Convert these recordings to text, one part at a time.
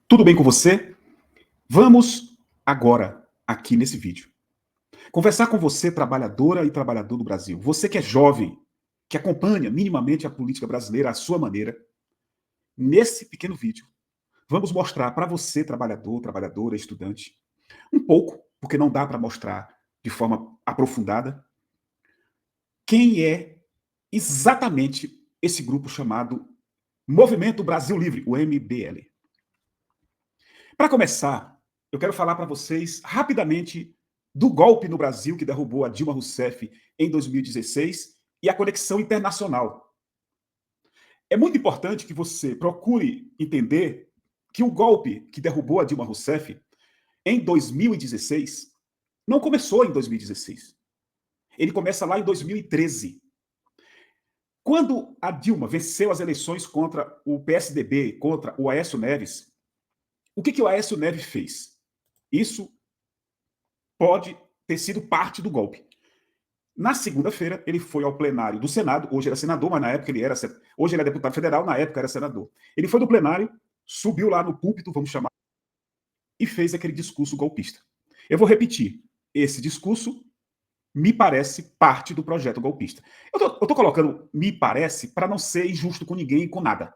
Tudo bem com você? Vamos agora, aqui nesse vídeo, conversar com você, trabalhadora e trabalhador do Brasil. Você que é jovem, que acompanha minimamente a política brasileira à sua maneira. Nesse pequeno vídeo, vamos mostrar para você, trabalhador, trabalhadora, estudante, um pouco, porque não dá para mostrar de forma aprofundada, quem é exatamente esse grupo chamado Movimento Brasil Livre, o MBL. Para começar, eu quero falar para vocês rapidamente do golpe no Brasil que derrubou a Dilma Rousseff em 2016 e a conexão internacional. É muito importante que você procure entender que o golpe que derrubou a Dilma Rousseff em 2016 não começou em 2016. Ele começa lá em 2013. Quando a Dilma venceu as eleições contra o PSDB, contra o Aécio Neves, o que o Aécio Neves fez? Isso pode ter sido parte do golpe. Na segunda-feira, ele foi ao plenário do Senado, hoje era senador, mas na época hoje ele é deputado federal, na época era senador. Ele foi do plenário, subiu lá no púlpito, vamos chamar, e fez aquele discurso golpista. Eu vou repetir, esse discurso me parece parte do projeto golpista. Eu tô colocando me parece para não ser injusto com ninguém e com nada.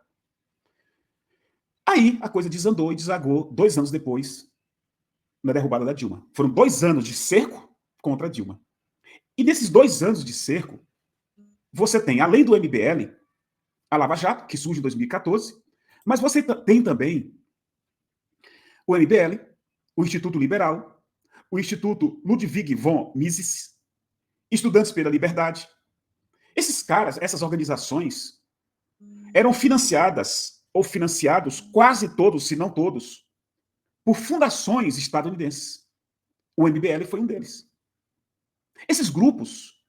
Aí a coisa desandou e desagou 2 anos depois, na derrubada da Dilma. Foram 2 anos de cerco contra a Dilma. E nesses 2 anos de cerco, você tem, além do MBL, a Lava Jato, que surge em 2014, mas você tem também o MBL, o Instituto Liberal, o Instituto Ludwig von Mises, Estudantes pela Liberdade. Esses caras, essas organizações, eram financiadas, ou financiados, quase todos, se não todos, por fundações estadunidenses. O MBL foi um deles. Esses grupos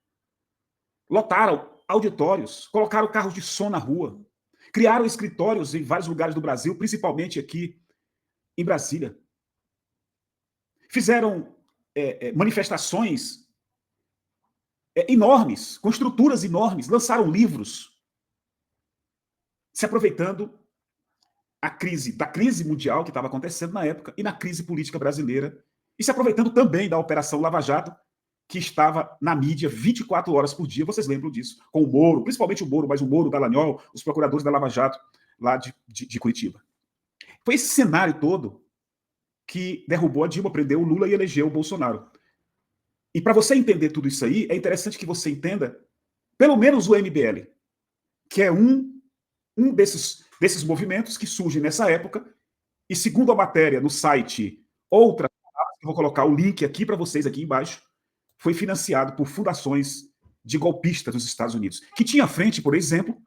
lotaram auditórios, colocaram carros de som na rua, criaram escritórios em vários lugares do Brasil, principalmente aqui em Brasília. Fizeram manifestações enormes, com estruturas enormes, lançaram livros, se aproveitando da crise mundial que estava acontecendo na época e na crise política brasileira, e se aproveitando também da Operação Lava Jato, que estava na mídia 24 horas por dia, vocês lembram disso, com o Moro, principalmente o Moro, mas o Moro, Dallagnol, os procuradores da Lava Jato, lá de Curitiba. Foi esse cenário todo que derrubou a Dilma, prendeu o Lula e elegeu o Bolsonaro. E para você entender tudo isso aí, é interessante que você entenda, pelo menos o MBL, que é um desses movimentos que surge nessa época, e segundo a matéria no site Outras, eu vou colocar o link aqui para vocês aqui embaixo, foi financiado por fundações de golpistas dos Estados Unidos, que tinha à frente, por exemplo,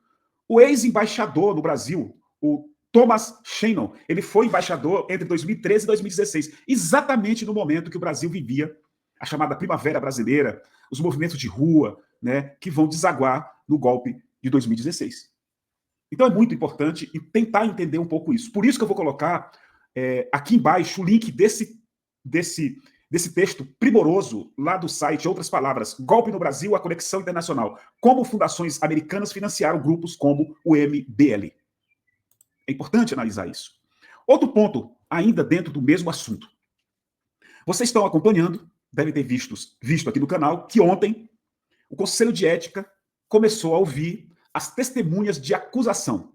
o ex-embaixador no Brasil, o Thomas Shannon. Ele foi embaixador entre 2013 e 2016, exatamente no momento que o Brasil vivia a chamada Primavera Brasileira, os movimentos de rua, né, que vão desaguar no golpe de 2016. Então é muito importante tentar entender um pouco isso. Por isso que eu vou colocar aqui embaixo o link desse texto primoroso lá do site, outras palavras, Golpe no Brasil, a Conexão Internacional. Como fundações americanas financiaram grupos como o MBL. É importante analisar isso. Outro ponto, ainda dentro do mesmo assunto. Vocês estão acompanhando, devem ter visto aqui no canal, que ontem o Conselho de Ética começou a ouvir as testemunhas de acusação.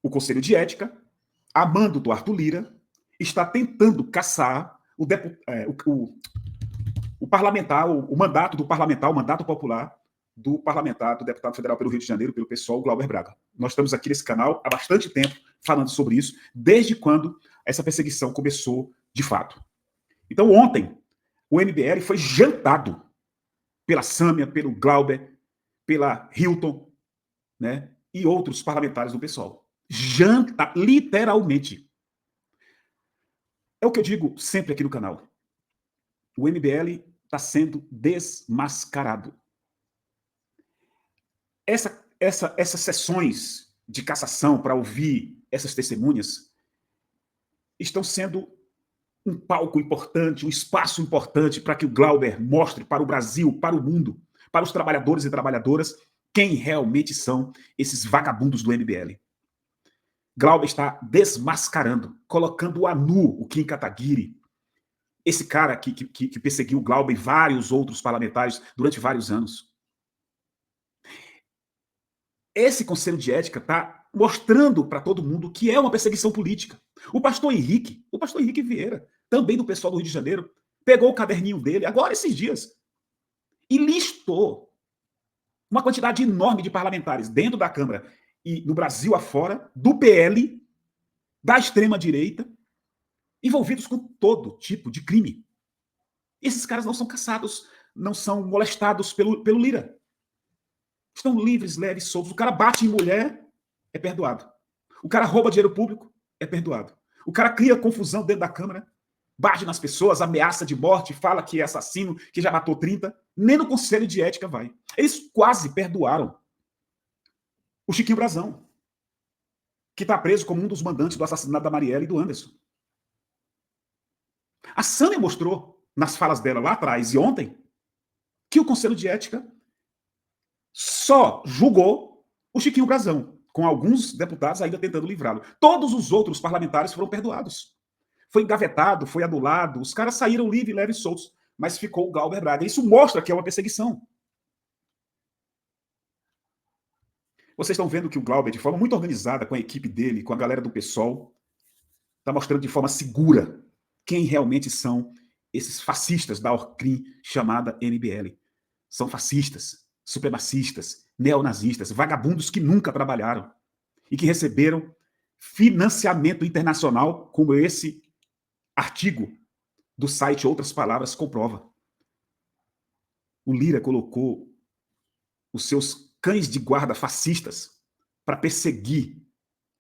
O Conselho de Ética, a mando do Arthur Lira, está tentando caçar o parlamentar, o mandato do parlamentar, o mandato popular do parlamentar, do deputado federal pelo Rio de Janeiro, pelo PSOL, Glauber Braga. Nós estamos aqui nesse canal há bastante tempo falando sobre isso, desde quando essa perseguição começou de fato. Então, ontem, o MBL foi jantado pela Sâmia, pelo Glauber, pela Hilton, né, e outros parlamentares do PSOL. Janta, literalmente. É o que eu digo sempre aqui no canal. O MBL está sendo desmascarado. Essas sessões de cassação para ouvir essas testemunhas estão sendo um palco importante, um espaço importante para que o Glauber mostre para o Brasil, para o mundo, para os trabalhadores e trabalhadoras, quem realmente são esses vagabundos do MBL. Glauber está desmascarando, colocando a nu o Kim Kataguiri, esse cara que perseguiu o Glauber e vários outros parlamentares durante vários anos. Esse Conselho de Ética está mostrando para todo mundo que é uma perseguição política. O pastor Henrique Vieira, também do pessoal do Rio de Janeiro, pegou o caderninho dele, agora esses dias, e listou uma quantidade enorme de parlamentares dentro da Câmara e no Brasil afora, do PL, da extrema-direita, envolvidos com todo tipo de crime. Esses caras não são caçados, não são molestados pelo Lira. Estão livres, leves, soltos. O cara bate em mulher, é perdoado. O cara rouba dinheiro público, é perdoado. O cara cria confusão dentro da Câmara, bate nas pessoas, ameaça de morte, fala que é assassino, que já matou 30. Nem no Conselho de Ética vai. Eles quase perdoaram o Chiquinho Brazão, que está preso como um dos mandantes do assassinato da Marielle e do Anderson. A Sânia mostrou, nas falas dela lá atrás e ontem, que o Conselho de Ética só julgou o Chiquinho Brazão, com alguns deputados ainda tentando livrá-lo. Todos os outros parlamentares foram perdoados. Foi engavetado, foi anulado, os caras saíram livres, leves e soltos, mas ficou o Glauber Braga. Isso mostra que é uma perseguição. Vocês estão vendo que o Glauber, de forma muito organizada, com a equipe dele, com a galera do PSOL, está mostrando de forma segura quem realmente são esses fascistas da Orcrim chamada MBL. São fascistas, supremacistas, neonazistas, vagabundos que nunca trabalharam e que receberam financiamento internacional, como esse artigo do site Outras Palavras comprova. O Lira colocou os seus cães de guarda fascistas para perseguir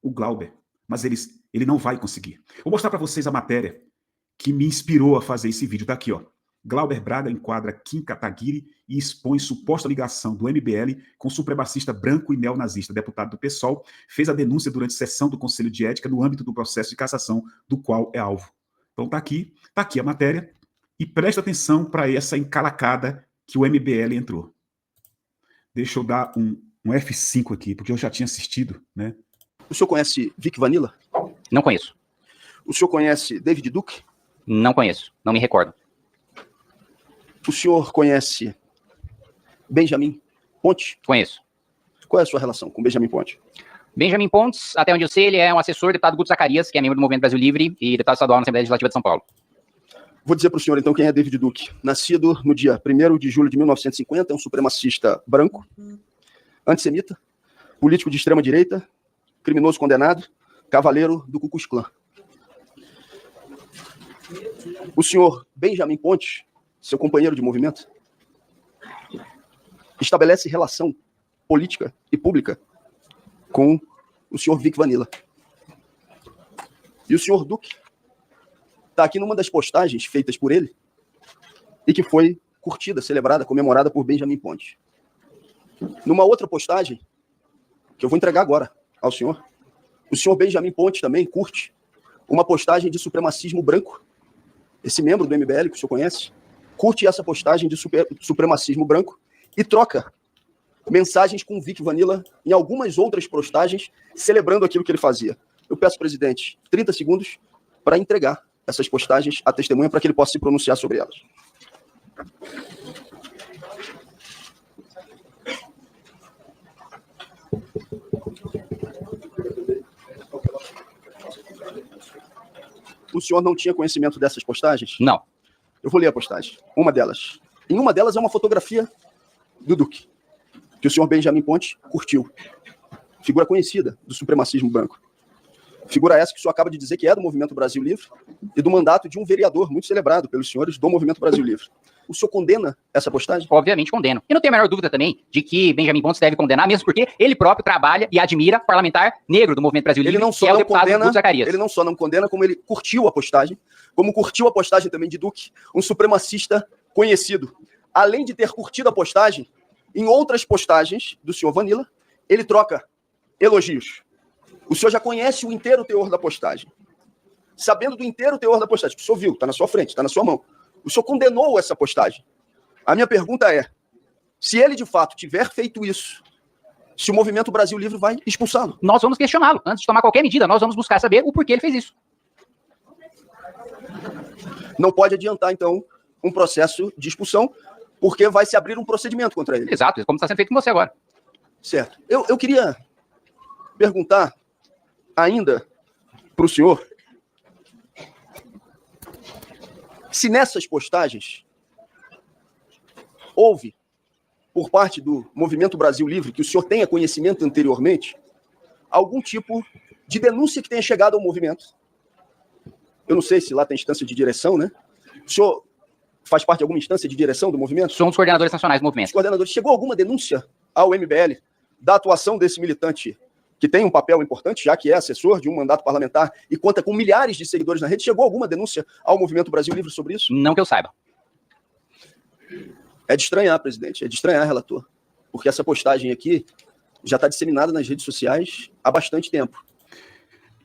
o Glauber, mas ele não vai conseguir. Vou mostrar para vocês a matéria que me inspirou a fazer esse vídeo. Tá aqui, ó. Glauber Braga enquadra Kim Kataguiri e expõe suposta ligação do MBL com supremacista branco e neonazista. Deputado do PSOL fez a denúncia durante sessão do Conselho de Ética no âmbito do processo de cassação do qual é alvo. Então tá aqui a matéria e presta atenção para essa encalacada que o MBL entrou. Deixa eu dar um F5 aqui, porque eu já tinha assistido, né? O senhor conhece Vic Vanilla? Não conheço. O senhor conhece David Duke? Não conheço. Não me recordo. O senhor conhece Benjamin Ponte? Conheço. Qual é a sua relação com Benjamin Ponte? Benjamin Pontes, até onde eu sei, ele é um assessor do deputado Guto Zacarias, que é membro do Movimento Brasil Livre e deputado estadual na Assembleia Legislativa de São Paulo. Vou dizer para o senhor, então, quem é David Duke. Nascido no dia 1º de julho de 1950, é um supremacista branco, antissemita, político de extrema-direita, criminoso condenado, cavaleiro do Ku Klux Klan. O senhor Benjamin Ponte, seu companheiro de movimento, estabelece relação política e pública com o senhor Vic Vanilla. E o senhor Duque está aqui numa das postagens feitas por ele e que foi curtida, celebrada, comemorada por Benjamin Ponte. Numa outra postagem, que eu vou entregar agora ao senhor, o senhor Benjamin Ponte também curte uma postagem de supremacismo branco. Esse membro do MBL, que o senhor conhece, curte essa postagem de supremacismo branco e troca mensagens com o Vic Vanilla em algumas outras postagens, celebrando aquilo que ele fazia. Eu peço, presidente, 30 segundos para entregar essas postagens à testemunha para que ele possa se pronunciar sobre elas. O senhor não tinha conhecimento dessas postagens? Não. Eu vou ler a postagem. Uma delas. Em uma delas é uma fotografia do Duque, que o senhor Benjamin Ponte curtiu. Figura conhecida do supremacismo branco. Figura essa que o senhor acaba de dizer que é do Movimento Brasil Livre e do mandato de um vereador muito celebrado pelos senhores do Movimento Brasil Livre. O senhor condena essa postagem? Obviamente condeno. E não tenho a menor dúvida também de que Benjamin Pontes deve condenar, mesmo porque ele próprio trabalha e admira parlamentar negro do Movimento Brasil Livre, que é o deputado Guto Zacarias. Ele não só não condena, como ele curtiu a postagem, como curtiu a postagem também de Duque, um supremacista conhecido. Além de ter curtido a postagem, em outras postagens do senhor Vanilla, ele troca elogios. O senhor já conhece o inteiro teor da postagem. Sabendo do inteiro teor da postagem, que o senhor viu, está na sua frente, está na sua mão. O senhor condenou essa postagem. A minha pergunta é, se ele de fato tiver feito isso, se o Movimento Brasil Livre vai expulsá-lo. Nós vamos questioná-lo. Antes de tomar qualquer medida, nós vamos buscar saber o porquê ele fez isso. Não pode adiantar, então, um processo de expulsão, porque vai se abrir um procedimento contra ele. Exato, como está sendo feito com você agora. Certo. Eu queria perguntar ainda para o senhor se nessas postagens houve, por parte do Movimento Brasil Livre, que o senhor tenha conhecimento anteriormente, algum tipo de denúncia que tenha chegado ao movimento. Eu não sei se lá tem instância de direção, né? O senhor faz parte de alguma instância de direção do movimento? Somos coordenadores nacionais do movimento. Os coordenadores, chegou alguma denúncia ao MBL da atuação desse militante que tem um papel importante, já que é assessor de um mandato parlamentar e conta com milhares de seguidores na rede? Chegou alguma denúncia ao Movimento Brasil Livre sobre isso? Não que eu saiba. É de estranhar, presidente, é de estranhar, relator, porque essa postagem aqui já está disseminada nas redes sociais há bastante tempo.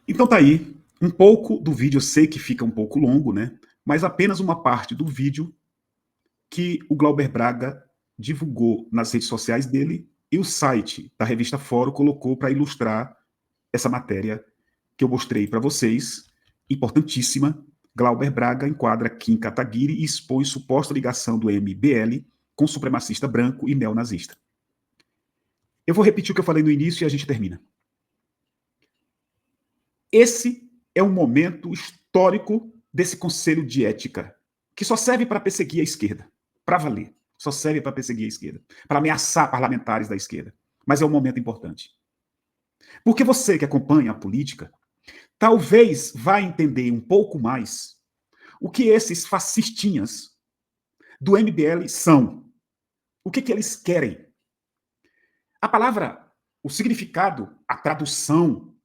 Então tá aí, um pouco do vídeo, eu sei que fica um pouco longo, né? Mas apenas uma parte do vídeo que o Glauber Braga divulgou nas redes sociais dele e o site da revista Fórum colocou para ilustrar essa matéria que eu mostrei para vocês, importantíssima. Glauber Braga enquadra Kim Kataguiri e expõe suposta ligação do MBL com supremacista branco e neonazista. Eu vou repetir o que eu falei no início e a gente termina. Esse é um momento histórico desse Conselho de Ética, que só serve para perseguir a esquerda, para valer. Só serve para perseguir a esquerda, para ameaçar parlamentares da esquerda. Mas é um momento importante. Porque você que acompanha a política, talvez vá entender um pouco mais o que esses fascistinhas do MBL são. O que eles querem. A palavra, o significado, a tradução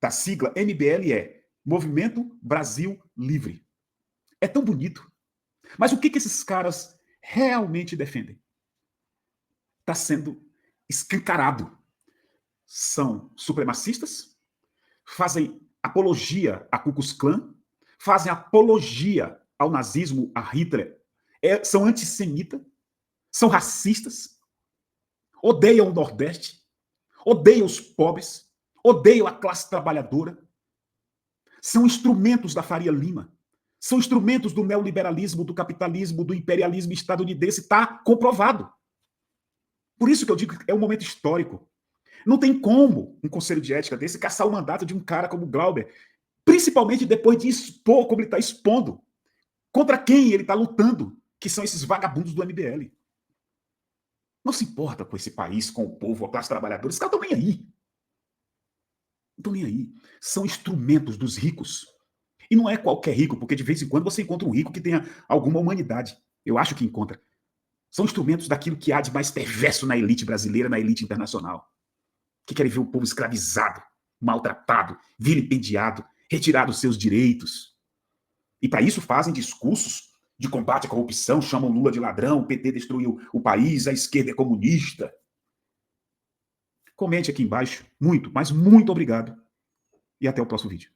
da sigla MBL é Movimento Brasil Livre. É tão bonito. Mas o que esses caras realmente defendem? Está sendo escancarado. São supremacistas, fazem apologia a Ku Klux Klan, fazem apologia ao nazismo, a Hitler, são antissemitas, são racistas, odeiam o Nordeste, odeiam os pobres, odeiam a classe trabalhadora, são instrumentos da Faria Lima, são instrumentos do neoliberalismo, do capitalismo, do imperialismo estadunidense, está comprovado. Por isso que eu digo que é um momento histórico. Não tem como um conselho de ética desse caçar o mandato de um cara como Glauber, principalmente depois de expor como ele está expondo, contra quem ele está lutando, que são esses vagabundos do MBL. Não se importa com esse país, com o povo, a classe trabalhadora, esses caras estão nem aí. Não estão nem aí. São instrumentos dos ricos. E não é qualquer rico, porque de vez em quando você encontra um rico que tenha alguma humanidade. Eu acho que encontra. São instrumentos daquilo que há de mais perverso na elite brasileira, na elite internacional. Que querem ver o povo escravizado, maltratado, vilipendiado, retirado os seus direitos. E para isso fazem discursos de combate à corrupção, chamam Lula de ladrão, o PT destruiu o país, a esquerda é comunista. Comente aqui embaixo. Muito, mas muito obrigado. E até o próximo vídeo.